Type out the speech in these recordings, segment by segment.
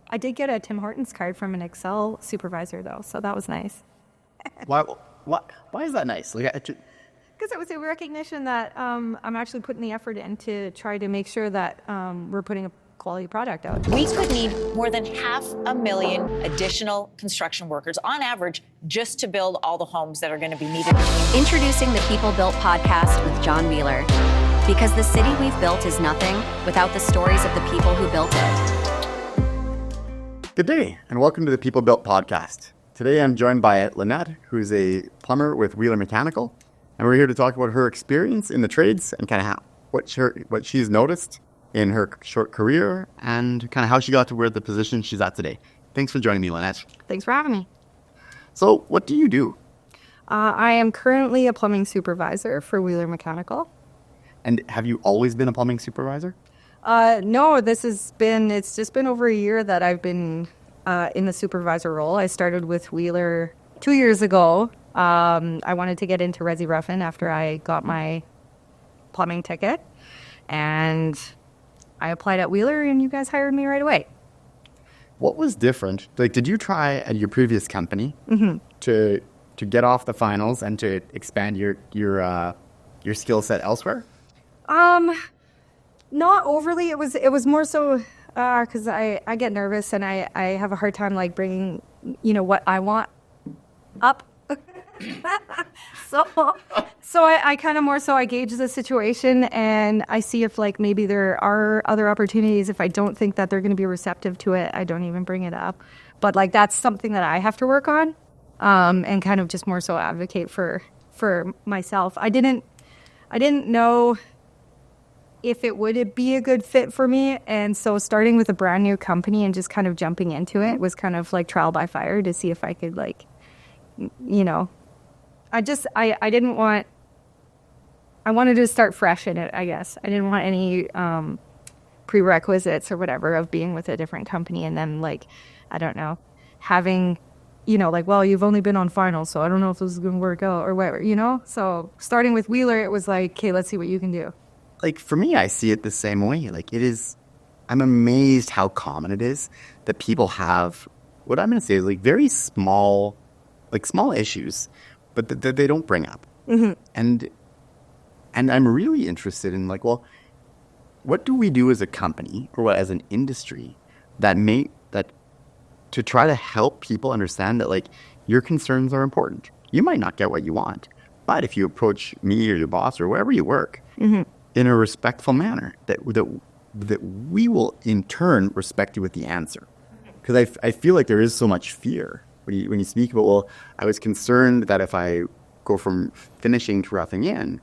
I did get a Tim Hortons card from an Excel supervisor, though, so that was nice. Why is that nice? Because it was a recognition that I'm actually putting the effort in to try to make sure that we're putting a quality product out. We could need more than 500,000 additional construction workers on average just to build all the homes that are going to be needed. Introducing the PeopleBuilt Podcast with John Wiehler. Because the city we've built is nothing without the stories of the people who built it. Good day, and welcome to the PeopleBuilt Podcast. Today I'm joined by Lynette, who's a plumber with Wiehler Mechanical, and we're here to talk about her experience in the trades and kind of what she's noticed in her short career and kind of how she got to where the position she's at today. Thanks for joining me, Lynette. Thanks for having me. So, what do you do? I am currently a plumbing supervisor for Wiehler Mechanical. And have you always been a plumbing supervisor? No, it's just been over a year that I've been in the supervisor role. I started with Wiehler 2 years ago. I wanted to get into Resi Roughin after I got my plumbing ticket. And I applied at Wiehler and you guys hired me right away. What was different? Like, did you try at your previous company to get off the finals and to expand your skill set elsewhere? Not overly. It was more so because I get nervous and I have a hard time like bringing, what I want up. So I kind of more so I gauge the situation and I see if like maybe there are other opportunities. If I don't think that they're going to be receptive to it, I don't even bring it up. But like that's something that I have to work on and kind of just more so advocate for myself. I didn't know if it would be a good fit for me. And so starting with a brand new company and just kind of jumping into it was kind of like trial by fire to see if I could I wanted to start fresh in it, I guess. I didn't want any prerequisites or whatever of being with a different company and then I don't know, having, well, you've only been on finals, so I don't know if this is going to work out or whatever, So starting with Wiehler, it was like, okay, let's see what you can do. Like, for me, I see it the same way. Like, I'm amazed how common it is that people have what I'm going to say is very small issues, but that they don't bring up. Mm-hmm. And I'm really interested in what do we do as a company or as an industry that to try to help people understand that your concerns are important. You might not get what you want, but if you approach me or your boss or wherever you work in a respectful manner, that we will in turn respect you with the answer. Because I feel like there is so much fear when you speak about, I was concerned that if I go from finishing to roughing in,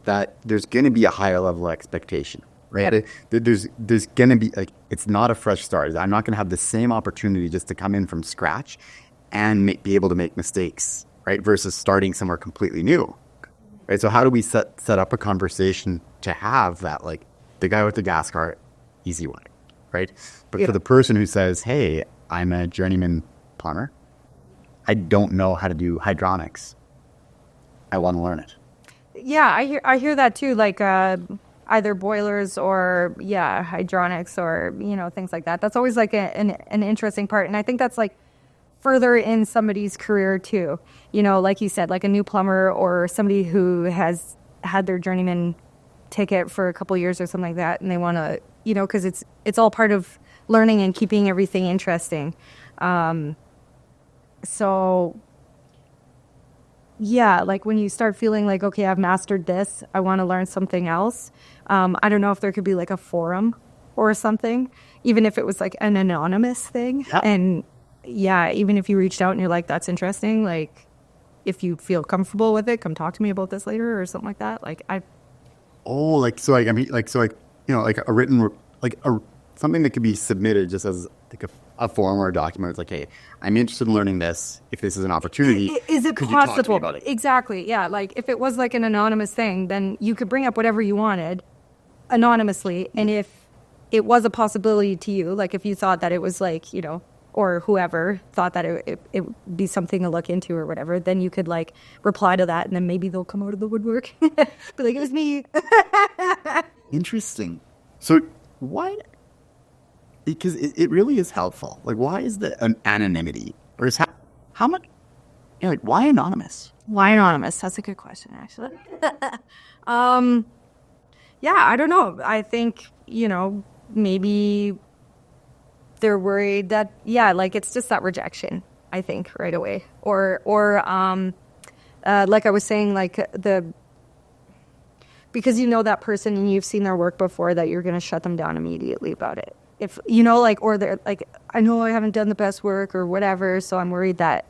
that there's going to be a higher level of expectation, right? There's going to be, it's not a fresh start. I'm not going to have the same opportunity just to come in from scratch and be able to make mistakes, right? Versus starting somewhere completely new, right? So how do we set up a conversation to have that, the guy with the gas car, easy one, right? But for the person who says, hey, I'm a journeyman plumber, I don't know how to do hydronics, I want to learn it. Yeah, I hear that too, either boilers or hydronics or things like that. That's always an interesting part, and I think that's further in somebody's career too. Like you said, a new plumber or somebody who has had their journeyman ticket for a couple years or something like that, and they want to, because it's all part of learning and keeping everything interesting. So yeah, when you start feeling okay, I've mastered this, I want to learn something else. I don't know if there could be a forum or something, even if it was an anonymous thing. Yeah. And even if you reached out and you're that's interesting, if you feel comfortable with it, come talk to me about this later or something like that. A written, something that could be submitted just as a form or a document. It's hey, I'm interested in learning this. If this is an opportunity, is it could possible? You talk to me about it? Exactly. Yeah. If it was an anonymous thing, then you could bring up whatever you wanted anonymously. And if it was a possibility to you, if you thought that it was or whoever thought that it would be something to look into or whatever, then you could reply to that, and then maybe they'll come out of the woodwork. Be it was me. Interesting. So why because it really is helpful. Like, why is the anonymity, or is how much? You know, like, why anonymous? Why anonymous? That's a good question, actually. Yeah, I don't know. I think, maybe they're worried that, like it's just that rejection, I think, right away. Or like I was saying, like because that person and you've seen their work before, that you're going to shut them down immediately about it. If, or they're like, I know I haven't done the best work or whatever, so I'm worried that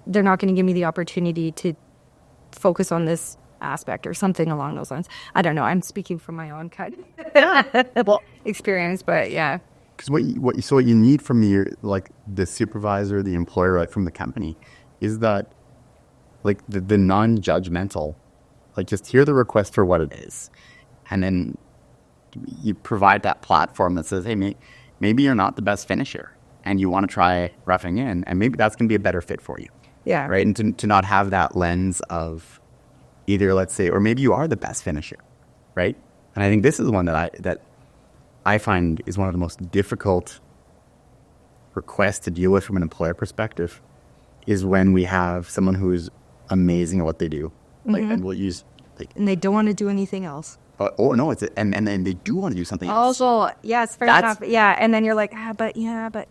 they're not going to give me the opportunity to focus on this aspect or something along those lines. I don't know. I'm speaking from my own kind of experience, but yeah. Because what you need from the supervisor, the employer, right, from the company, is that like the non-judgmental, like just hear the request for what it is, and then you provide that platform that says, hey, maybe you're not the best finisher, and you want to try roughing in, and maybe that's going to be a better fit for you. Yeah. Right. And to not have that lens of either, let's say, or maybe you are the best finisher. Right. And I think this is one that I find is one of the most difficult requests to deal with from an employer perspective, is when we have someone who is amazing at what they do. Like, and we'll use and they don't want to do anything else. No, and then they do want to do something else. Also, yes, fair enough. Yeah. And then you're like, but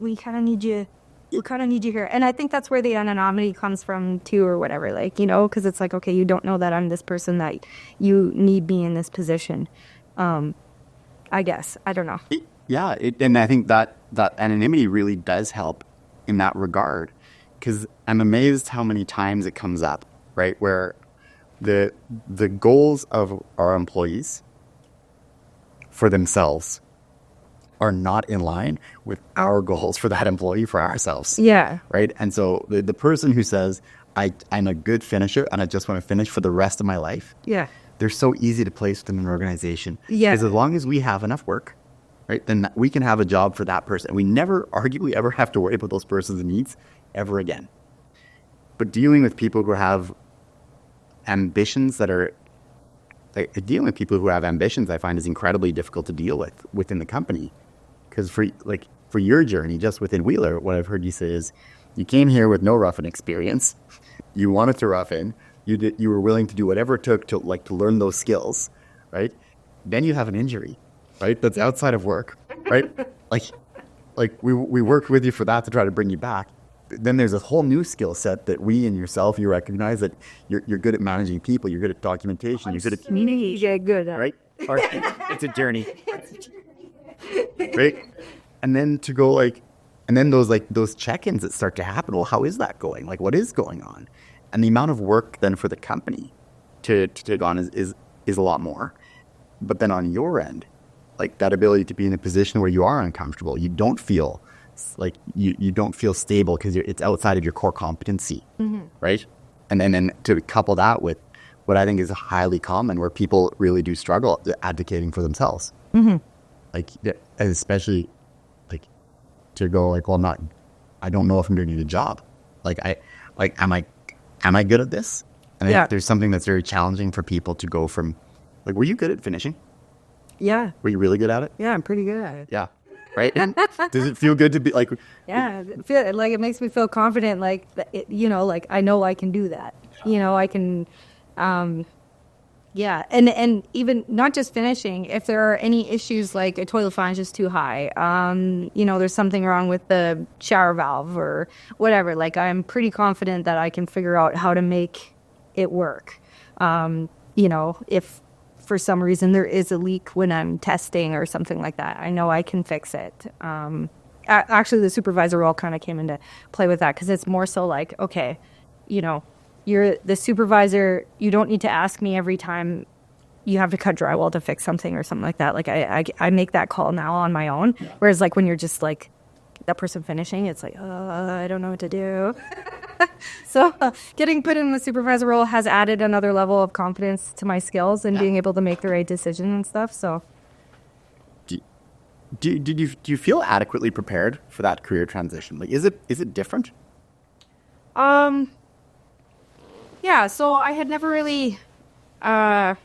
we kind of need you. We kind of need you here. And I think that's where the anonymity comes from too, or whatever, because it's like, okay, you don't know that I'm this person, that you need me in this position. I guess. I don't know. And I think that anonymity really does help in that regard, because I'm amazed how many times it comes up, right, where the goals of our employees for themselves are not in line with our goals for that employee, for ourselves. Yeah. Right? And so the person who says, I'm a good finisher and I just want to finish for the rest of my life. Yeah. They're so easy to place within an organization. Yeah. Because as long as we have enough work, right, then we can have a job for that person. We never arguably ever have to worry about those person's needs ever again. But dealing with people who have ambitions that are, dealing with people who have ambitions, I find is incredibly difficult to deal with within the company. Because for your journey, just within Wiehler, what I've heard you say is, you came here with no roughing experience. You wanted to rough in. You were willing to do whatever it took to learn those skills, right? Then you have an injury, right? That's outside of work, right? we worked with you for that to try to bring you back. Then there's a whole new skill set that you recognize that you're good at managing people. You're good at documentation. You're good at communication. Yeah, good. Right? It's a journey. Right? And then to go and then those check-ins that start to happen. Well, how is that going? What is going on? And the amount of work then for the company to take on is a lot more. But then on your end, that ability to be in a position where you are uncomfortable, you don't feel you don't feel stable because it's outside of your core competency, right? And then to couple that with what I think is highly common, where people really do struggle advocating for themselves. Especially to go well, I don't know if I'm doing a job. Am I good at this? And I think there's something that's very challenging for people to go from, were you good at finishing? Yeah. Were you really good at it? Yeah, I'm pretty good at it. Yeah. Right? And does it feel good to be Yeah, it makes me feel confident, I know I can do that. I can, and even not just finishing, if there are any issues like a toilet flange is too high, there's something wrong with the shower valve or whatever, I'm pretty confident that I can figure out how to make it work. If for some reason there is a leak when I'm testing or something like that, I know I can fix it. Actually, the supervisor role kind of came into play with that, because it's more so okay, you're the supervisor, you don't need to ask me every time you have to cut drywall to fix something or something like that. I make that call now on my own. Yeah. Whereas when you're just that person finishing, it's I don't know what to do. So getting put in the supervisor role has added another level of confidence to my skills and being able to make the right decision and stuff. So do you feel adequately prepared for that career transition? Is it different? Yeah, so I had never really had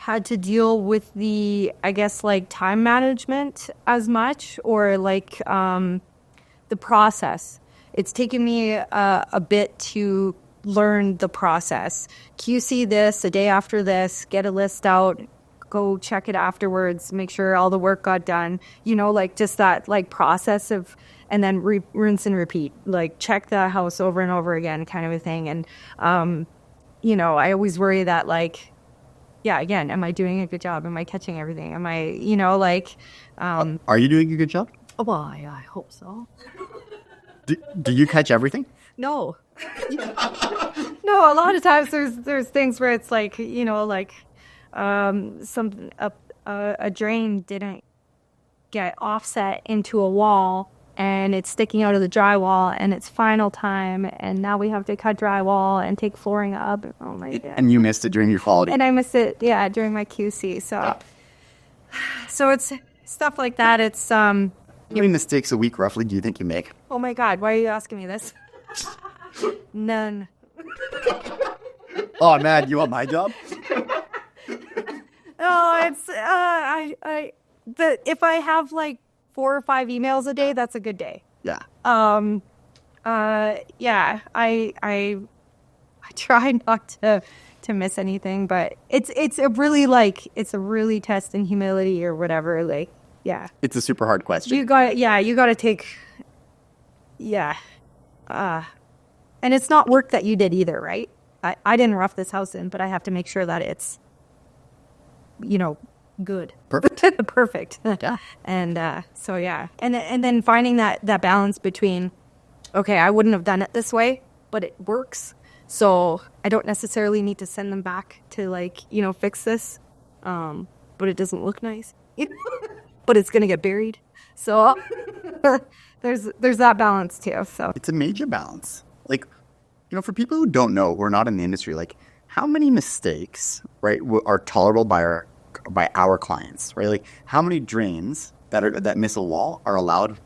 had to deal with the, I guess, like time management as much, or like the process. It's taken me a bit to learn the process. QC this, a day after this, get a list out, go check it afterwards, make sure all the work got done, like just that like process of, and then rinse and repeat, like check the house over and over again kind of a thing. And, I always worry that like, yeah, again, am I doing a good job? Am I catching everything? Am I, Are you doing a good job? well, I hope so. Do you catch everything? No. No, a lot of times there's things where it's like, a drain didn't get offset into a wall and it's sticking out of the drywall and it's final time and now we have to cut drywall and take flooring up. Oh my God. And you missed it during your quality. And I missed it, during my QC. So it's stuff like that. It's How many mistakes a week roughly do you think you make? oh my God, why are you asking me this? None. Oh man, you want my job? No, it's if I have like 4 or 5 emails a day, that's a good day. Yeah. Yeah, I try not to miss anything, but it's a really test in humility or whatever. Like, yeah, It's a super hard question. you got to take, and it's not work that you did either, right? I didn't rough this house in, but I have to make sure that it's, good. Perfect. Perfect. Yeah. And so, yeah. And then finding that balance between, okay, I wouldn't have done it this way, but it works. So I don't necessarily need to send them back to like, fix this. But it doesn't look nice. But it's going to get buried. So there's that balance too. So It's a major balance. Like, for people who don't know, who are not in the industry, like how many mistakes, right, are tolerable by our clients, right? Like how many drains that miss a wall are allowed,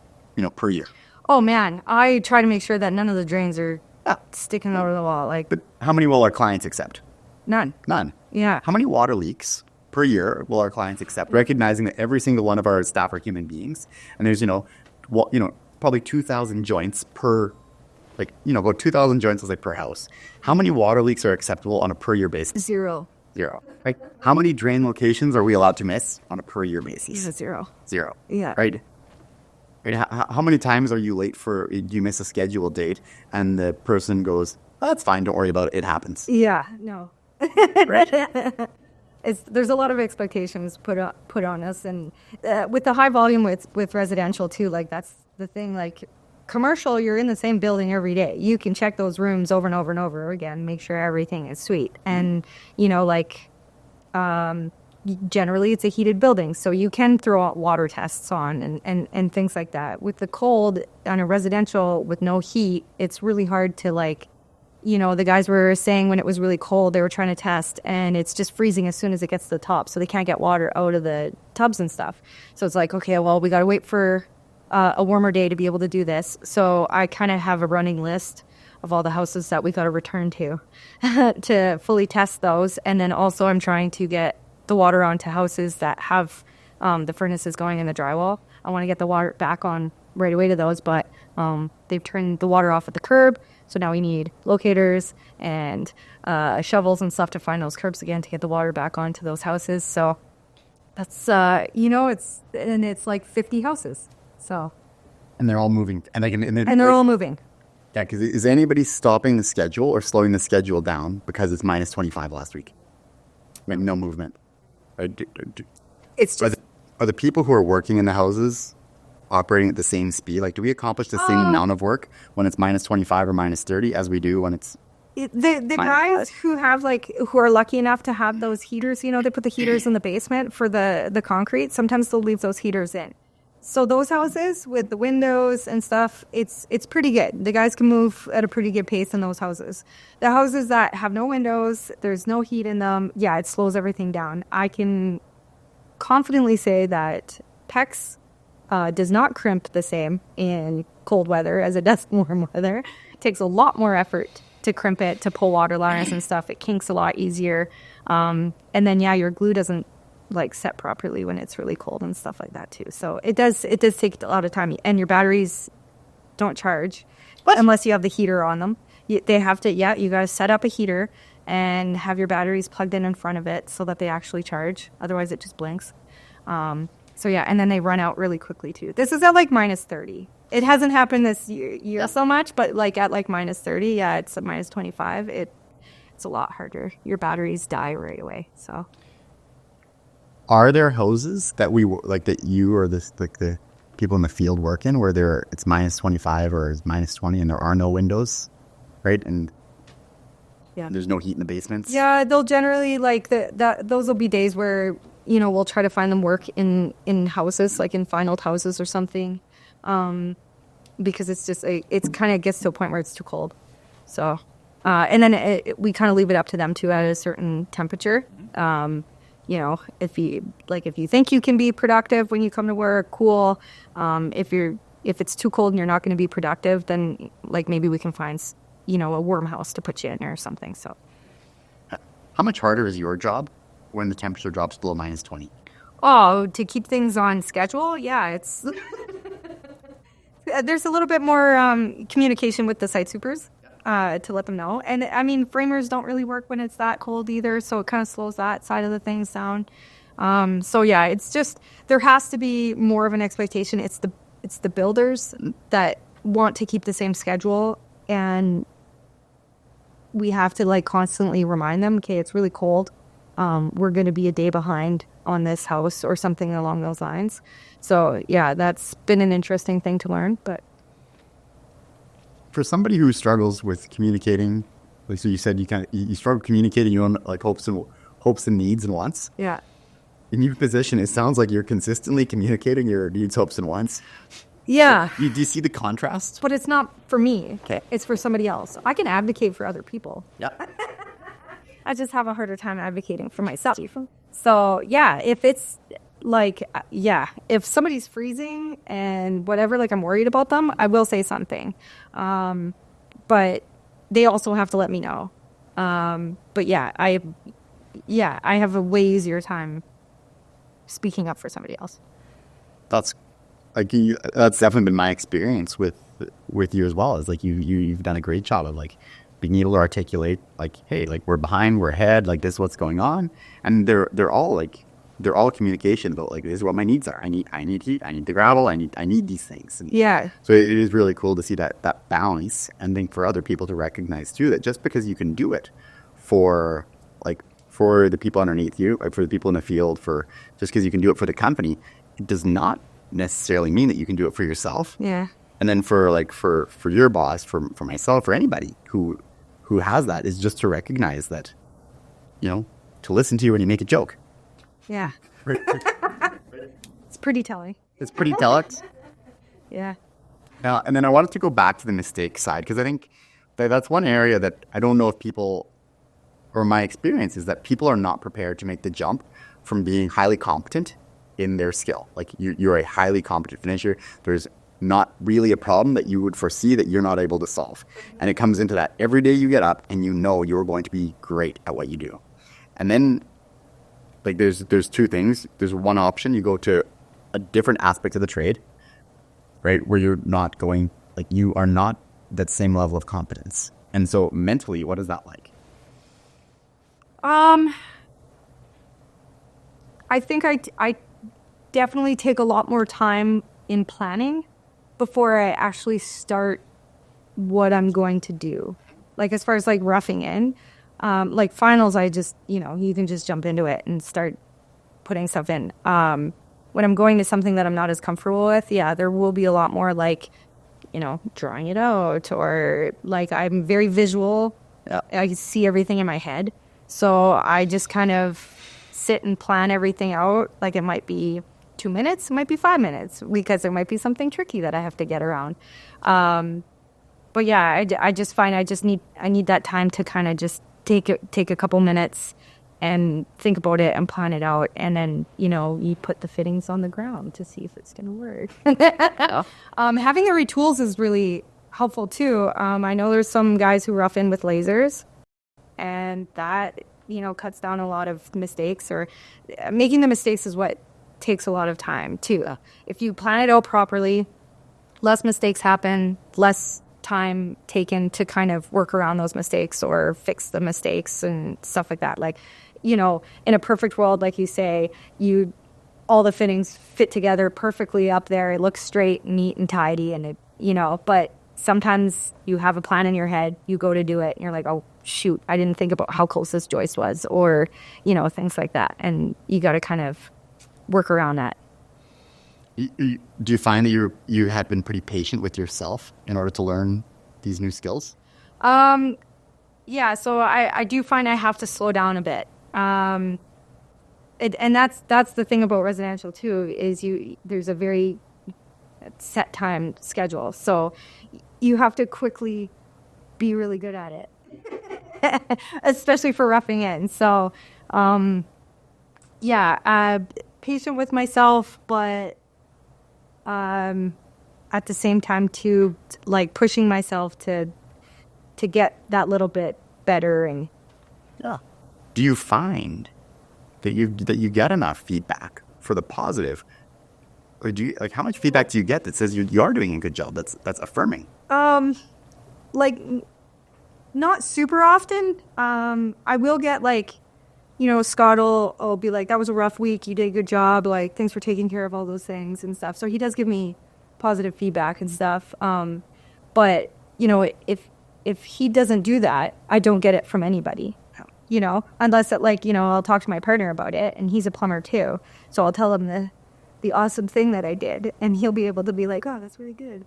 per year? oh man, I try to make sure that none of the drains are sticking out of the wall. Like But how many will our clients accept? none. None. Yeah. How many water leaks per year will our clients accept? Recognizing that every single one of our staff are human beings, and there's probably 2,000 joints per, about 2,000 joints per house. How many water leaks are acceptable on a per year basis? Zero. Zero. Right? How many drain locations are we allowed to miss on a per year basis? Yeah, zero. Zero. Yeah. Right. How many times are you late you miss a scheduled date and the person goes, oh, that's fine, don't worry about it, it happens. Yeah, no. Right? There's a lot of expectations put on us, and with the high volume with residential too, like that's the thing. Like commercial, you're in the same building every day. You can check those rooms over and over and over again, make sure everything is sweet. And generally it's a heated building, so you can throw out water tests on and things like that. With the cold on a residential with no heat, it's really hard to the guys were saying when it was really cold, they were trying to test, and it's just freezing as soon as it gets to the top, so they can't get water out of the tubs and stuff. So it's like, okay, well, we got to wait for a warmer day to be able to do this. So I kind of have a running list of all the houses that we got to return to to fully test those. And then also I'm trying to get the water onto houses that have the furnaces going in the drywall. I want to get the water back on right away to those, but they've turned the water off at the curb. So now we need locators and shovels and stuff to find those curbs again to get the water back onto those houses. So that's, it's like 50 houses. So. And they're all moving. And they're all moving. Yeah, because is anybody stopping the schedule or slowing the schedule down because it's minus 25 last week? No movement. It's just. Are the people who are working in the houses operating at the same speed? Like, do we accomplish the same amount of work when it's minus 25 or minus 30 as we do when it's... The guys who are lucky enough to have those heaters, they put the heaters in the basement for the concrete. Sometimes they'll leave those heaters in. So those houses with the windows and stuff, it's pretty good. The guys can move at a pretty good pace in those houses. The houses that have no windows, there's no heat in them, it slows everything down. I can confidently say that PEX does not crimp the same in cold weather as it does in warm weather. It takes a lot more effort to crimp it, to pull water liners and stuff. It kinks a lot easier. And then, your glue doesn't like set properly when it's really cold and stuff like that too. So it does take a lot of time. And your batteries don't charge unless you have the heater on them. They have to, you got to set up a heater and have your batteries plugged in front of it so that they actually charge. Otherwise, it just blinks. And then they run out really quickly too. This is at like minus 30. It hasn't happened this year so much, but like at like minus 30, it's at minus 25. It's a lot harder. Your batteries die right away. So, are there houses that that you or the people in the field work in where it's minus 25 or it's minus 20 and there are no windows, right? And there's no heat in the basements. Yeah, they'll generally those will be days where we'll try to find them work in houses, like in final houses or something, because it's just it's kind of gets to a point where it's too cold. So, and then we kind of leave it up to them too at a certain temperature. If you think you can be productive when you come to work, cool. If it's too cold and you're not going to be productive, then like maybe we can find a warm house to put you in or something. So, how much harder is your job when the temperature drops below minus 20? Oh, to keep things on schedule, it's there's a little bit more communication with the site supers. To let them know. And I mean, framers don't really work when it's that cold either, so it kind of slows that side of the things down. It's just, there has to be more of an expectation. It's the builders that want to keep the same schedule, and we have to like constantly remind them, okay, it's really cold. We're going to be a day behind on this house or something along those lines. So that's been an interesting thing to learn, but for somebody who struggles with communicating, like so you said you struggle communicating your own like hopes and needs and wants. Yeah. In your position, it sounds like you're consistently communicating your needs, hopes, and wants. Yeah. Do you see the contrast? But it's not for me. Okay. It's for somebody else. I can advocate for other people. Yeah. I just have a harder time advocating for myself. So if it's like, if somebody's freezing and whatever, like I'm worried about them, I will say something. But they also have to let me know. I have a way easier time speaking up for somebody else. That's definitely been my experience with you as well. Is like you've done a great job of like being able to articulate like, hey, like we're behind, we're ahead, like this is what's going on, and they're all communication about like this is what my needs are. I need heat, I need the gravel, I need these things. And so it is really cool to see that balance, and then for other people to recognize too that just because you can do it for the people underneath you, like for the people in the field, just because you can do it for the company, it does not necessarily mean that you can do it for yourself. Yeah. And then for your boss, for myself, for anybody who has that, is just to recognize that, to listen to you when you make a joke. Yeah. It's pretty telling. It's pretty telling. Yeah. And then I wanted to go back to the mistake side, because I think that's one area that I don't know if people, or my experience is that people are not prepared to make the jump from being highly competent in their skill. Like you're a highly competent finisher. There's not really a problem that you would foresee that you're not able to solve. And it comes into that every day you get up and you're going to be great at what you do. And then like there's two things. There's one option, you go to a different aspect of the trade, right? Where you're not going, like you are not that same level of competence. And so mentally, what is that like? I think I definitely take a lot more time in planning before I actually start what I'm going to do. Like as far as like roughing in, like finals, I just, you can just jump into it and start putting stuff in. When I'm going to something that I'm not as comfortable with, there will be a lot more like, drawing it out, or like I'm very visual. I see everything in my head. So I just kind of sit and plan everything out. Like it might be 2 minutes, it might be 5 minutes, because there might be something tricky that I have to get around. But yeah, I just find I need that time to kind of just take a couple minutes and think about it and plan it out, and then you put the fittings on the ground to see if it's going to work. Having the right tools is really helpful too. I know there's some guys who rough in with lasers, and that, cuts down a lot of mistakes, or making the mistakes is what takes a lot of time too. If you plan it out properly, less mistakes happen, less time taken to kind of work around those mistakes or fix the mistakes and stuff like that. Like, in a perfect world, like you say, all the fittings fit together perfectly up there. It looks straight, neat, and tidy, and but sometimes you have a plan in your head, you go to do it, and you're like, oh, shoot, I didn't think about how close this joist was, or, things like that. And you got to kind of work around that. Do you find that you had been pretty patient with yourself in order to learn these new skills? Yeah, so I do find I have to slow down a bit. And that's the thing about residential too, is there's a very set time schedule. So you have to quickly be really good at it, especially for roughing in. So, patient with myself, but at the same time too, like pushing myself to get that little bit better. And do you find that you get enough feedback for the positive, or how much feedback do you get that says you are doing a good job, that's affirming? Not super often. I will get Scott will be like, that was a rough week, you did a good job, like, thanks for taking care of all those things and stuff. So he does give me positive feedback and stuff. But, if he doesn't do that, I don't get it from anybody, unless I'll talk to my partner about it, and he's a plumber too. So I'll tell him the awesome thing that I did, and he'll be able to be like, oh, that's really good.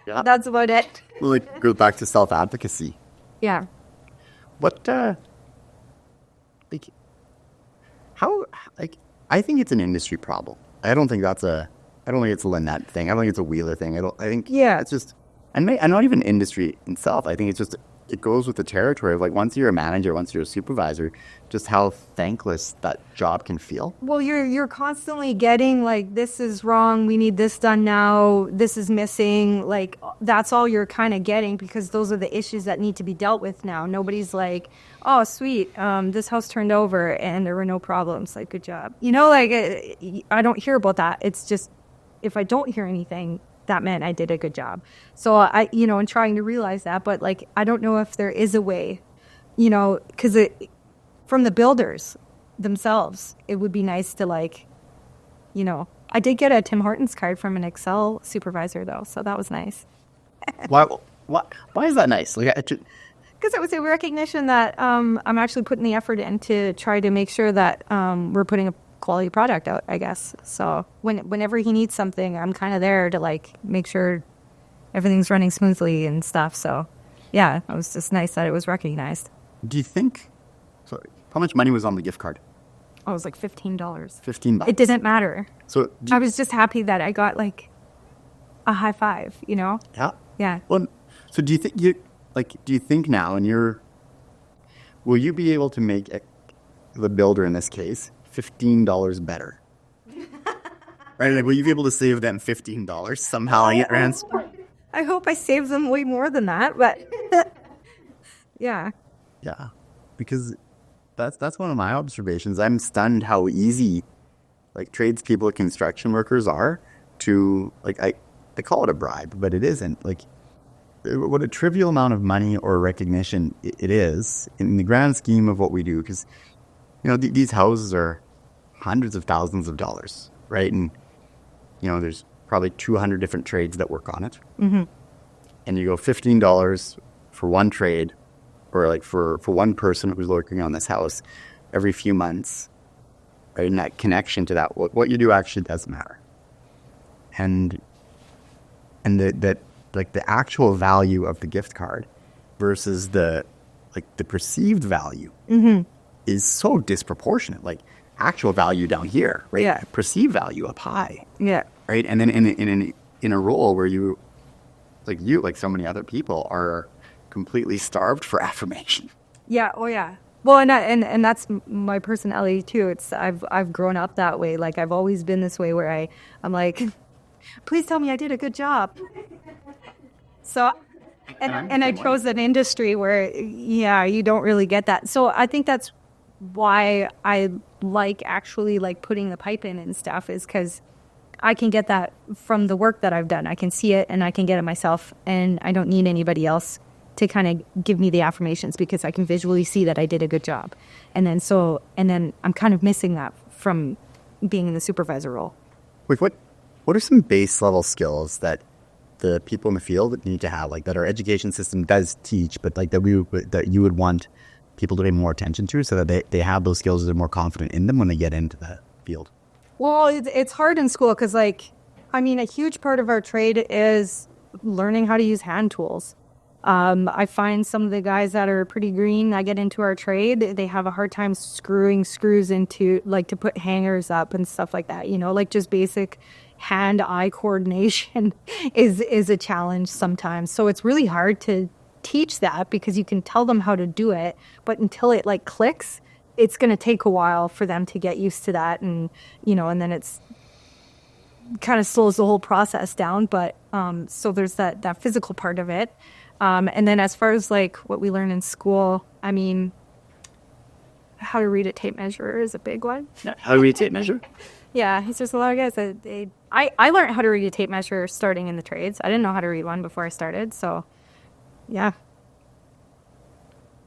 Yeah. That's about it. Well, it goes back to self-advocacy. Yeah. What, I think it's an industry problem. I don't think it's a Lynette thing. I don't think it's a Wiehler thing. It's just, and not even industry itself. I think it's just, it goes with the territory of once you're a manager, once you're a supervisor, just how thankless that job can feel. Well, you're constantly getting this is wrong, we need this done now, this is missing. That's all you're kind of getting, because those are the issues that need to be dealt with now. Nobody's like, oh, sweet, this house turned over and there were no problems. Good job. I don't hear about that. It's just, if I don't hear anything, that meant I did a good job. So and trying to realize that, but I don't know if there is a way, because from the builders themselves, it would be nice to I did get a Tim Hortons card from an Excel supervisor though, so that was nice. Why is that nice? Because it was a recognition that I'm actually putting the effort in to try to make sure that we're putting a quality product out, I guess. So whenever he needs something, I'm kind of there to make sure everything's running smoothly and stuff. So yeah, it was just nice that it was recognized. Do you think, how much money was on the gift card? Oh, it was $15. $15. It didn't matter. So I was just happy that I got a high five, Yeah. Yeah. Well, so do you think now, and will you be able to make the builder in this case $15 better? Right? Will you be able to save them $15 somehow? I hope I save them way more than that, but yeah. Yeah, because that's one of my observations. I'm stunned how easy tradespeople, construction workers are to they call it a bribe, but it isn't. What a trivial amount of money or recognition it is in the grand scheme of what we do, because these houses are hundreds of thousands of dollars, right? And there's probably 200 different trades that work on it. Mm-hmm. And you go $15 for one trade, or for one person who's working on this house every few months, right? And that connection to that, what you do actually does matter. And the actual value of the gift card versus the perceived value mm-hmm. is so disproportionate. Actual value down here, right? Yeah. Perceived value up high. Yeah. Right. And then in a role where you, like so many other people, are completely starved for affirmation. Yeah. Oh yeah. Well, and that's my personality too. It's I've grown up that way. I've always been this way, where I'm like, please tell me I did a good job. So, and I chose an industry where, you don't really get that. So I think that's why I like actually like putting the pipe in and stuff, is because I can get that from the work that I've done. I can see it and I can get it myself, and I don't need anybody else to kind of give me the affirmations, because I can visually see that I did a good job. And then I'm kind of missing that from being in the supervisor role. Wait, what are some base level skills that the people in the field need to have, like that our education system does teach, but like that you would want people to pay more attention to, so that they have those skills, they're more confident in them when they get into the field? Well, it's hard in school because, a huge part of our trade is learning how to use hand tools. I find some of the guys that are pretty green that get into our trade, they have a hard time screwing screws into, like, to put hangers up and stuff like that. Like just basic hand-eye coordination is a challenge sometimes. So it's really hard to teach that, because you can tell them how to do it, but until it like clicks, it's going to take a while for them to get used to that. And, and then it's kind of slows the whole process down. But so there's that physical part of it. And then as far as like what we learn in school, how to read a tape measure is a big one. How to read a tape measure? Yeah, there's a lot of guys that I learned how to read a tape measure starting in the trades. I didn't know how to read one before I started, so yeah.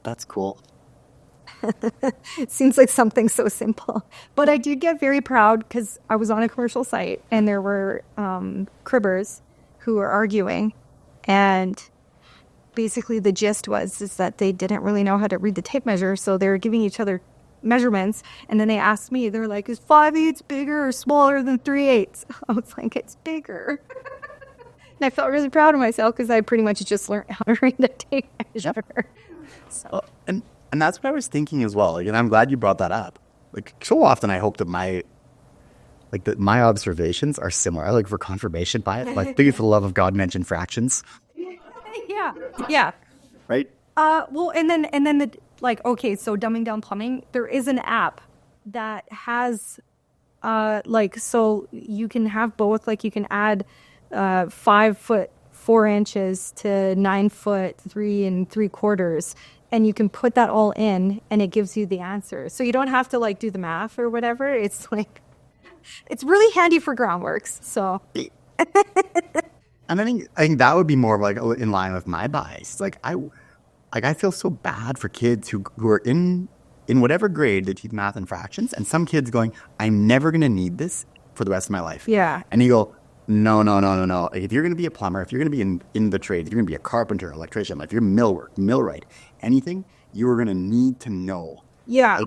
That's cool. It seems like something so simple. But I did get very proud because I was on a commercial site and there were cribbers who were arguing, and basically the gist is that they didn't really know how to read the tape measure, so they were giving each other measurements, and then they asked me, they're like, is 5/8 bigger or smaller than 3/8? I was like, it's bigger. And I felt really proud of myself because I pretty much just learned how to read the tape measure. Yep. So. And that's what I was thinking as well. Like, and I'm glad you brought that up. Like, so often I hope that my observations are similar. Like, for confirmation bias, like, thank you for the love of God, mention fractions. Yeah. Right? Well, and then okay, so dumbing down plumbing, there is an app that has, so you can have both, like you can add 5 foot 4 inches to 9 foot 3 3/4, and you can put that all in, and it gives you the answer. So you don't have to like do the math or whatever. It's like, it's really handy for groundworks. So. And I think that would be more of like in line with my bias. I feel so bad for kids who are in whatever grade they teach math and fractions, and some kids going, I'm never going to need this for the rest of my life. Yeah. And you go, no. If you're going to be a plumber, if you're going to be in the trade, if you're going to be a carpenter, electrician, if you're millwright, anything, you are going to need to know. Yeah.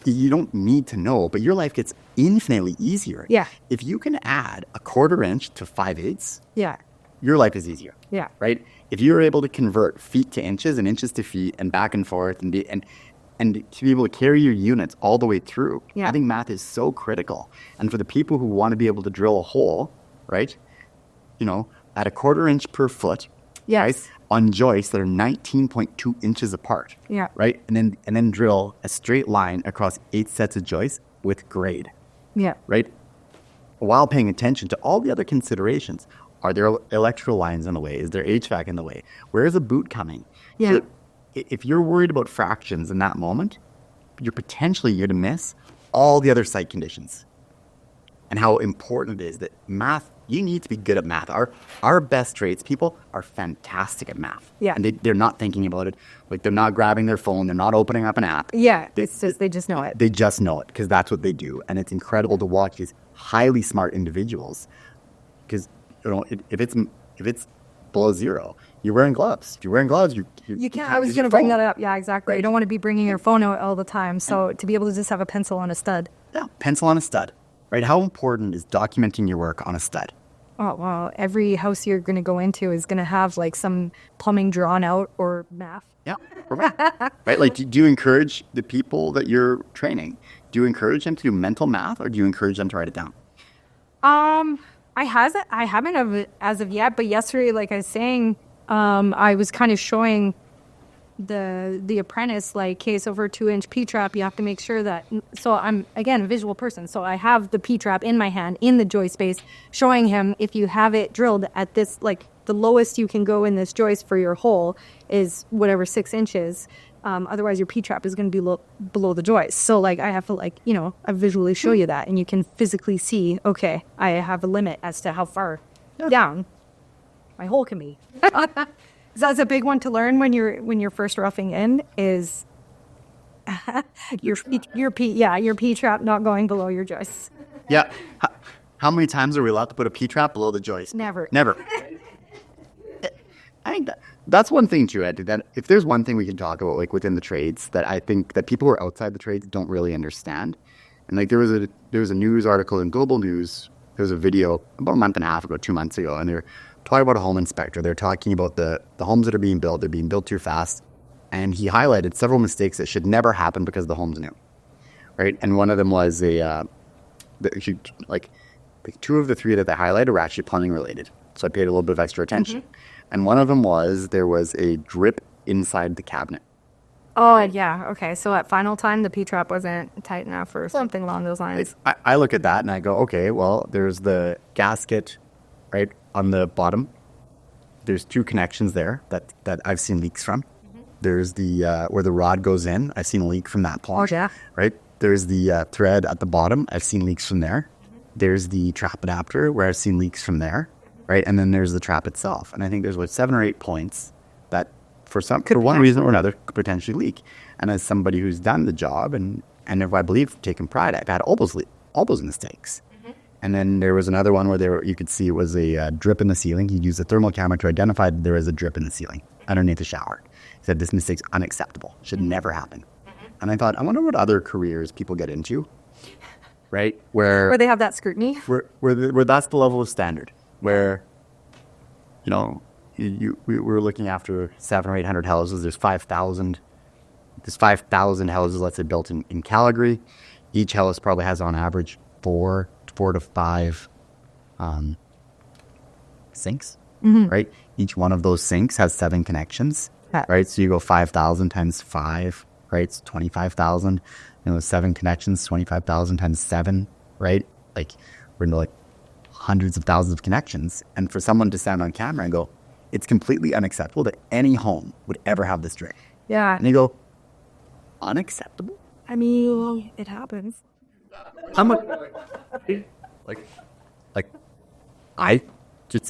If you don't need to know, but your life gets infinitely easier. Yeah. If you can add 1/4 inch to 5/8, yeah, your life is easier. Yeah. Right? If you're able to convert feet to inches and inches to feet and back and forth and to be able to carry your units all the way through, yeah. I think math is so critical. And for the people who want to be able to drill a hole, right, at 1/4 inch per foot, yes. right, on joists that are 19.2 inches apart, yeah. right, and then drill a straight line across 8 sets of joists with grade, yeah, right, while paying attention to all the other considerations. Are there electrical lines in the way? Is there HVAC in the way? Where is a boot coming? Yeah. So if you're worried about fractions in that moment, you're going to miss all the other site conditions and how important it is that math, you need to be good at math. Our best tradespeople are fantastic at math. Yeah. And they're not thinking about it. Like, they're not grabbing their phone. They're not opening up an app. Yeah. They just know it. They just know it because that's what they do. And it's incredible to watch these highly smart individuals because, if it's below zero, you're wearing gloves. If you're wearing gloves, you can't. I was going to bring that up. Yeah, exactly. Right. You don't want to be bringing your phone out all the time. So to be able to just have a pencil on a stud. Yeah, pencil on a stud. Right? How important is documenting your work on a stud? Oh, well, every house you're going to go into is going to have like some plumbing drawn out or math. Yeah, right. Like, do you encourage the people that you're training? Do you encourage them to do mental math, or do you encourage them to write it down? I haven't as of yet, but yesterday, like I was saying, I was kind of showing the apprentice, like, okay, so for a 2-inch P-trap, you have to make sure that, so I'm, again, a visual person. So I have the P-trap in my hand in the joist space, showing him if you have it drilled at this, like, the lowest you can go in this joist for your hole is whatever 6 inches. Otherwise, your P-trap is going to be below the joist. So, like, I have to, like, I visually show you that, and you can physically see, okay, I have a limit as to how far down my hole can be. That's a big one to learn when you're first roughing in is your P-trap not going below your joists. Yeah. How many times are we allowed to put a P-trap below the joist? Never. I think that's one thing too, Ed, that if there's one thing we can talk about, like, within the trades that I think that people who are outside the trades don't really understand. And, like, there was a news article in Global News. There was a video about a month and a half ago, 2 months ago, and they're talking about a home inspector. They're talking about the homes that are being built. They're being built too fast. And he highlighted several mistakes that should never happen because the home's new, right? And one of them was two of the three that they highlighted were actually plumbing related. So I paid a little bit of extra attention. Mm-hmm. And one of them was there was a drip inside the cabinet. Oh, yeah. Okay. So at final time, the P-trap wasn't tight enough or something along those lines. I look at that and I go, okay, well, there's the gasket right on the bottom. There's 2 connections there that I've seen leaks from. Mm-hmm. There's the where the rod goes in. I've seen a leak from that plug. Oh, yeah. Right? There's the thread at the bottom. I've seen leaks from there. Mm-hmm. There's the trap adapter where I've seen leaks from there. Right? And then there's the trap itself. And I think there's 7 or 8 points that for one reason or another could potentially leak. And as somebody who's done the job and if I believe taken pride, I've had all those mistakes. Mm-hmm. And then there was another one where you could see it was a drip in the ceiling. He used a thermal camera to identify that there was a drip in the ceiling underneath the shower. He said this mistake's unacceptable. Should never happen. Mm-hmm. And I thought, I wonder what other careers people get into, right? Where they have that scrutiny. Where that's the level of standard. Where, we're looking after 700 or 800 houses. There's 5,000 houses, let's say, built in Calgary. Each house probably has on average 4 to 5 sinks, mm-hmm. right? Each one of those sinks has 7 connections, right? So you go 5,000 times 5, right? It's 25,000. 7 connections, 25,000 times 7, right? Like, we're into hundreds of thousands of connections. And for someone to stand on camera and go, it's completely unacceptable that any home would ever have this drip. Yeah. And they go, unacceptable? I mean, it happens.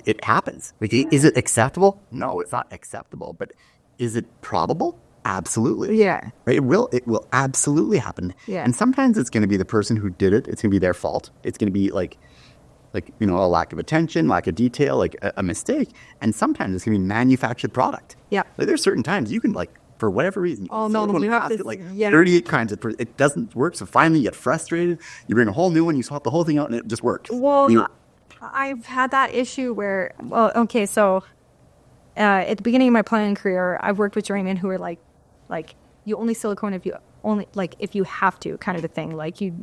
It happens. Is it acceptable? No, it's not acceptable. But is it probable? Absolutely. Yeah. Right? It will absolutely happen. Yeah. And sometimes it's going to be the person who did it. It's going to be their fault. It's going to be a lack of attention, lack of detail, like a mistake. And sometimes it's going to be manufactured product. Yeah. There's certain times you can, for whatever reason, we have this, 38 kinds of, it doesn't work. So finally you get frustrated. You bring a whole new one, you swap the whole thing out and it just works. Well, I've had that issue where, so at the beginning of my planning career, I've worked with journeymen who are like you only silicone if you have to, kind of a thing. Like you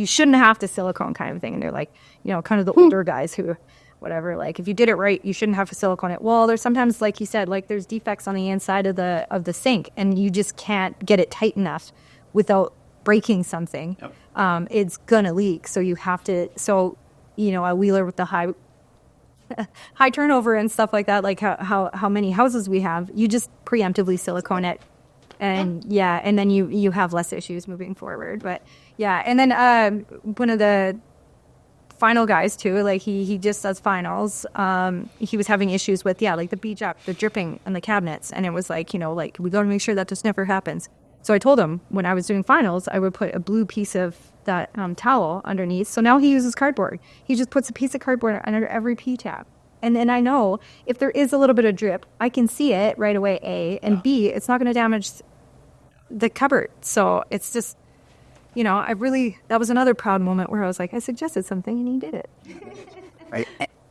shouldn't have to silicone, kind of a thing. And they're like, kind of the older guys who, whatever, like if you did it right, you shouldn't have to silicone it. Well, there's sometimes, like you said, like there's defects on the inside of the sink, and you just can't get it tight enough without breaking something. Yep. It's gonna leak, so you have to. So, a Wiehler with the high turnover and stuff like that, like how many houses we have, you just preemptively silicone it, and and then you have less issues moving forward. But and then one of the final guys too, like he just does finals. He was having issues with the beach up, the dripping in the cabinets, and it was we got to make sure that this never happens. So I told him when I was doing finals, I would put a blue piece of that towel underneath. So now he uses cardboard. He just puts a piece of cardboard under every P-tab. And then I know if there is a little bit of drip, I can see it right away, A. And B, it's not going to damage the cupboard. So it's just, that was another proud moment where I was like, I suggested something and he did it. Right.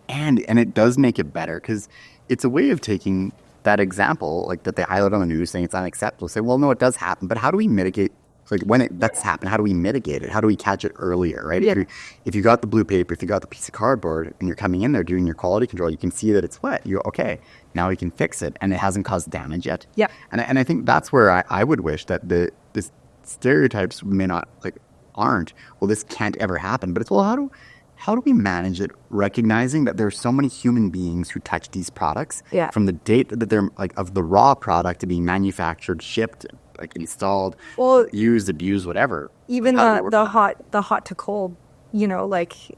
And it does make it better because it's a way of taking that example, that they highlight on the news saying it's unacceptable. Say, well, no, it does happen. But how do we mitigate Like when that's happened, how do we mitigate it? How do we catch it earlier, right? Yeah. If you got the blue paper, if you got the piece of cardboard and you're coming in there doing your quality control, you can see that it's wet. You're okay. Now we can fix it and it hasn't caused damage yet. Yeah. And I think that's where I would wish that the stereotypes may not aren't, well, this can't ever happen. But it's, well, how do we manage it, recognizing that there's so many human beings who touch these products from the date that they're of the raw product to being manufactured, shipped, installed, used, abused, whatever. Even the hot to cold,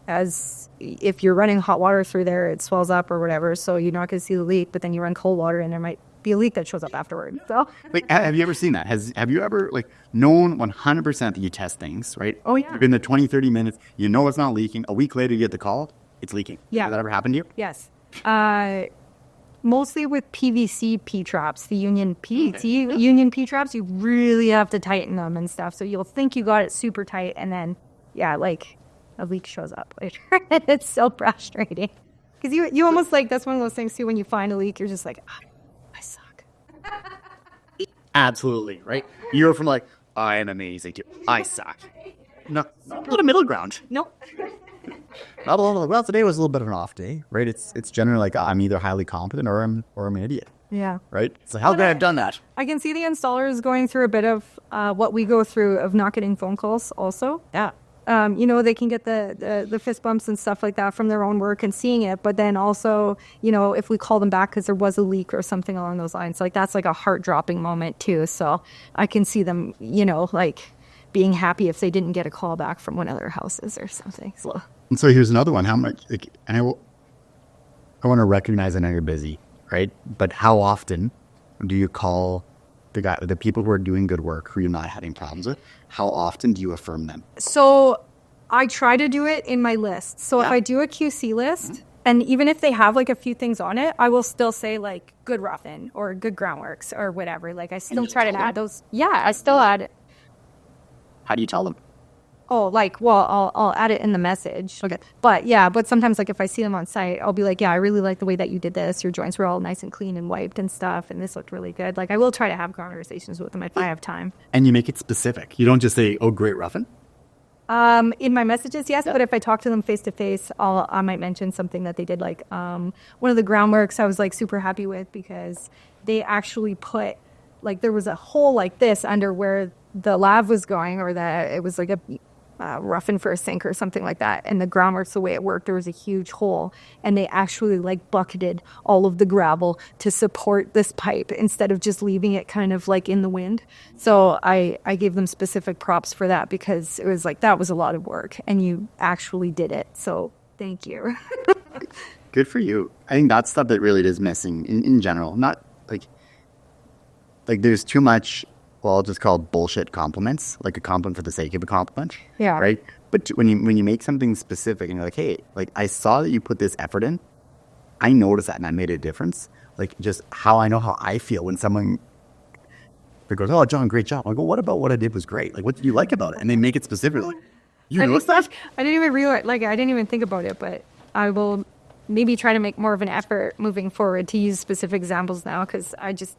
as if you're running hot water through there, it swells up or whatever. So you're not going to see the leak, but then you run cold water and there might be a leak that shows up afterward. So, have you ever seen that? Have you ever known 100% that you test things, right? Oh yeah. Within the 20-30 minutes, you know it's not leaking. A week later, you get the call, it's leaking. Yeah. Has that ever happened to you? Yes. Mostly with PVC P-traps, the Union P-traps, you really have to tighten them and stuff. So you'll think you got it super tight, and then, a leak shows up later. It's so frustrating. Because you almost that's one of those things too, when you find a leak, you're just like, I suck. Absolutely, right? You're from I am amazing too. I suck. No, not a middle ground. Nope. Well, today was a little bit of an off day, right? It's generally I'm either highly competent or I'm an idiot. Yeah. Right? So how could I have done that? I can see the installers going through a bit of what we go through of not getting phone calls also. Yeah. They can get the fist bumps and stuff like that from their own work and seeing it. But then also, if we call them back because there was a leak or something along those lines, that's a heart-dropping moment too. So I can see them, being happy if they didn't get a call back from one of their houses or something. And so here's another one. How much, and I want to recognize I know you're busy, right? But how often do you call the people who are doing good work, who you're not having problems with? How often do you affirm them? So I try to do it in my list. So if I do a QC list, and even if they have a few things on it, I will still say good roughing or good groundworks or whatever. I still try to add those. Yeah, I still add it. How do you tell them? Oh, I'll add it in the message. Okay. But sometimes if I see them on site, I'll be I really like the way that you did this. Your joints were all nice and clean and wiped and stuff, and this looked really good. I will try to have conversations with them if I have time. And you make it specific. You don't just say, oh, great roughing? In my messages, yes, but if I talk to them face to face, I might mention something that they did. One of the groundworks I was super happy with, because they actually put there was a hole like this under where the lav was going, or that it was a roughen for a sink or something like that. And the groundworks, the way it worked, there was a huge hole, and they actually bucketed all of the gravel to support this pipe instead of just leaving it kind of in the wind. So I gave them specific props for that, because it was that was a lot of work and you actually did it. So thank you. Good for you. I think that's stuff that really is missing in general. Not there's too much, well, I'll just call it bullshit compliments, a compliment for the sake of a compliment. Yeah. Right? But when you make something specific and you're hey, I saw that you put this effort in, I noticed that and I made a difference. Just how I know how I feel when someone goes, oh, John, great job. I go, what about what I did was great? What did you like about it? And they make it specific. You noticed that? I didn't even realize, I didn't even think about it, but I will maybe try to make more of an effort moving forward to use specific examples now, because I just,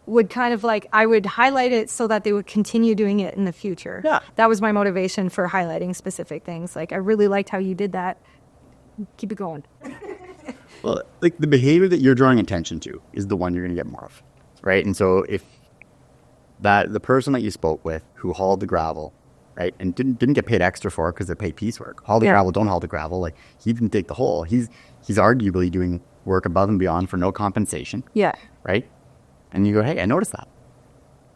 would kind of I would highlight it so that they would continue doing it in the future. Yeah. That was my motivation for highlighting specific things. I really liked how you did that. Keep it going. Well, the behavior that you're drawing attention to is the one you're going to get more of, right? And so if the person that you spoke with who hauled the gravel, right, and didn't get paid extra for it because they paid piecework, haul the gravel, don't haul the gravel, he didn't dig the hole. He's arguably doing work above and beyond for no compensation. Yeah. Right? And you go, hey, I noticed that.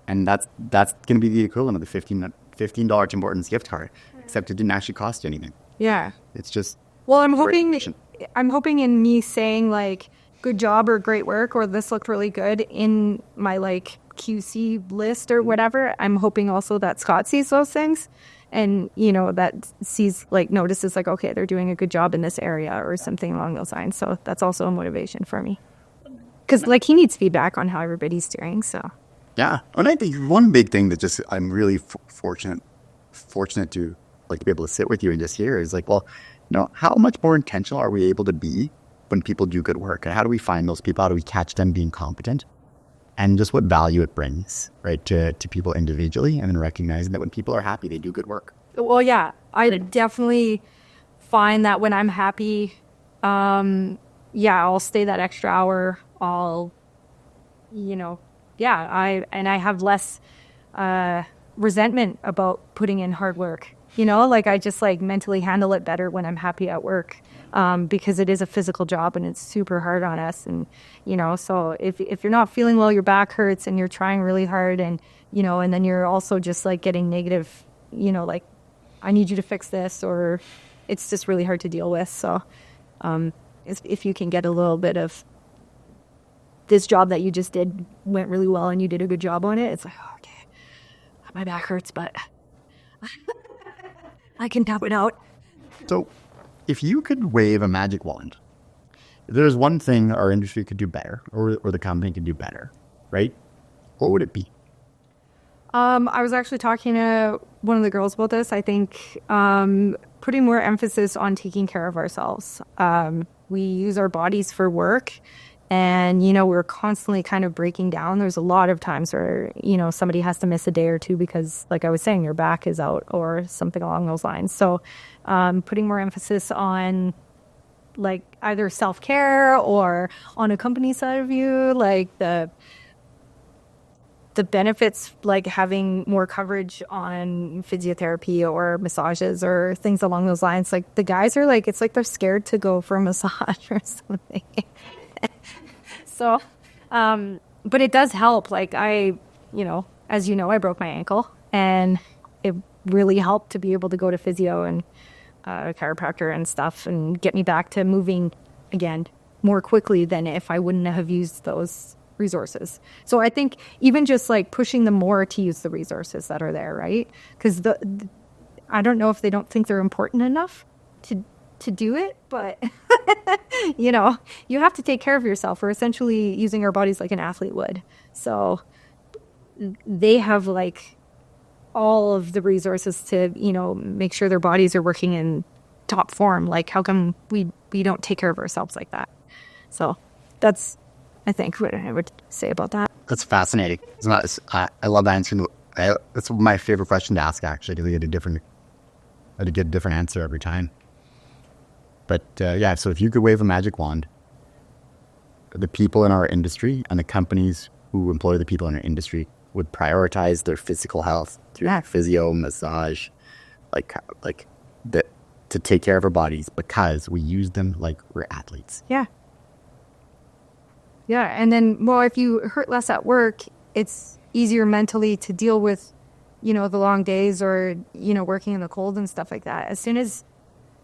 And that's going to be the equivalent of the $15 Tim Hortons gift card, except it didn't actually cost you anything. Yeah. It's just... Well, I'm hoping in me saying, good job or great work or this looked really good in my, QC list or whatever, I'm hoping also that Scott sees those things and, that sees, notices, okay, they're doing a good job in this area or something along those lines. So that's also a motivation for me. Because, he needs feedback on how everybody's doing, so. Yeah. And I think one big thing that just I'm really fortunate to, be able to sit with you and just hear is, how much more intentional are we able to be when people do good work? And how do we find those people? How do we catch them being competent? and just what value it brings, right, to people individually, and then recognizing that when people are happy, they do good work. Well, yeah, I definitely find that when I'm happy, I'll stay that extra hour. I have less resentment about putting in hard work. Like I just like mentally handle it better when I'm happy at work, because it is a physical job and it's super hard on us. And, so if you're not feeling well, your back hurts and you're trying really hard and, and then you're also just like getting negative, like I need you to fix this, or it's just really hard to deal with. So if you can get a little bit of this job that you just did went really well and you did a good job on it, it's like, oh, okay, my back hurts, but I can tap it out. So if you could wave a magic wand, if there's one thing our industry could do better, or the company could do better, right? What would it be? I was actually talking to one of the girls about this. I think putting more emphasis on taking care of ourselves. We use our bodies for work, and, we're constantly kind of breaking down. There's a lot of times where, somebody has to miss a day or two because, like I was saying, your back is out or something along those lines. So putting more emphasis on, like, either self-care or on a company side of you, like the benefits, like having more coverage on physiotherapy or massages or things along those lines. Like the guys are like, it's like they're scared to go for a massage or something. So, but it does help. Like I broke my ankle, and it really helped to be able to go to physio and a chiropractor and stuff and get me back to moving again more quickly than if I wouldn't have used those resources. So I think even just like pushing them more to use the resources that are there, right? Because I don't know if they don't think they're important enough to do it, but you have to take care of yourself. We're essentially using our bodies like an athlete would. So they have like all of the resources to, make sure their bodies are working in top form. Like how come we don't take care of ourselves like that? So that's, I think, what I would say about that. That's fascinating. I love answering. That's my favorite question to ask, actually, to get a different answer every time. But so if you could wave a magic wand, the people in our industry and the companies who employ the people in our industry would prioritize their physical health through physio, massage, to take care of our bodies because we use them like we're athletes. Yeah. Yeah, and then, if you hurt less at work, it's easier mentally to deal with, the long days or, working in the cold and stuff like that. As soon as,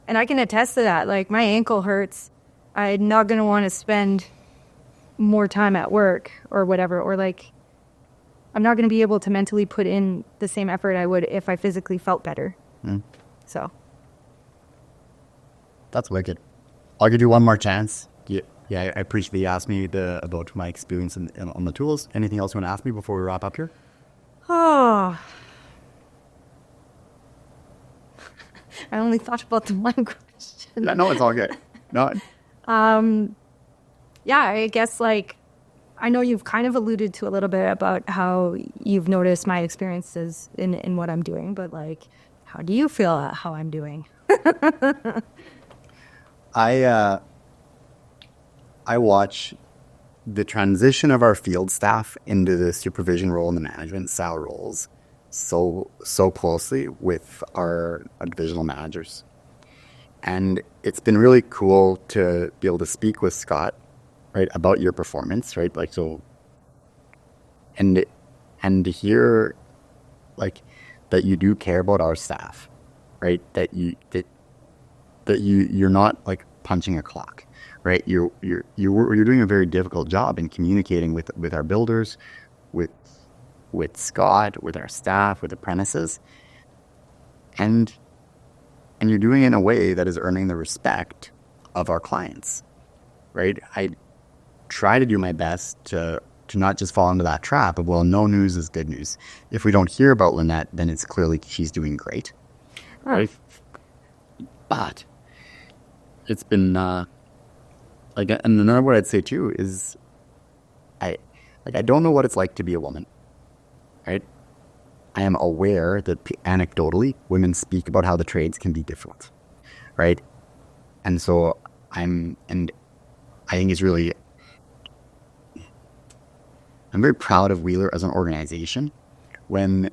and I can attest to that, like my ankle hurts, I'm not going to want to spend more time at work or whatever, or like, I'm not going to be able to mentally put in the same effort I would if I physically felt better. So. That's wicked. I'll give you one more chance. Yeah, I appreciate that you asked me about my experience on the tools. Anything else you want to ask me before we wrap up here? Oh. I only thought about the one question. No, it's all good. No. I guess, like, I know you've kind of alluded to a little bit about how you've noticed my experiences in what I'm doing, but, like, how do you feel at how I'm doing? I watch the transition of our field staff into the supervision role and the management style roles so closely with our divisional managers. And it's been really cool to be able to speak with Scott, right, about your performance, right? Like, so, and to hear, like, that you do care about our staff, right? That you're not like punching a clock, right? You're doing a very difficult job in communicating with our builders, with Scott, with our staff, with apprentices, and you're doing it in a way that is earning the respect of our clients, right? I try to do my best to not just fall into that trap of, well, no news is good news. If we don't hear about Lynette, then it's clearly she's doing great, right? But it's been and another what I'd say too is Like, I don't know what it's like to be a woman, right? I am aware that anecdotally, women speak about how the trades can be difficult, right? And so I think it's really, I'm very proud of Wiehler as an organization when,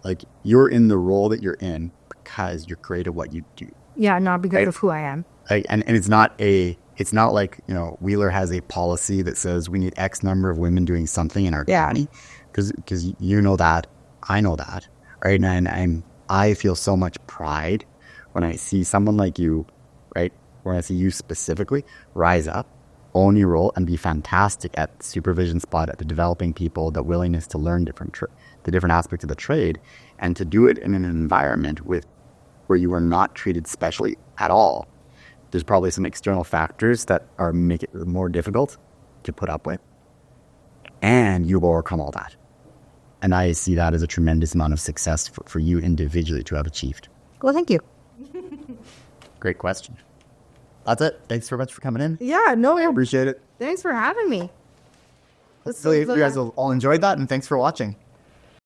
like, you're in the role that you're in because you're great at what you do. Yeah, not because Right. of who I am. Like, and it's not like, you know, Wiehler has a policy that says we need X number of women doing something in our Yeah. company, because you know that, I know that, right? And I feel so much pride when I see someone like you, right? When I see you specifically rise up, own your role, and be fantastic at the supervision spot, at the developing people, the willingness to learn the different aspects of the trade, and to do it in an environment where you are not treated specially at all. There's probably some external factors that make it more difficult to put up with, and you've overcome all that. And I see that as a tremendous amount of success for you individually to have achieved. Well, thank you. Great question. That's it. Thanks so much for coming in. Yeah, no, Appreciate it. thanks for having me. Hopefully you guys all enjoyed that, and thanks for watching.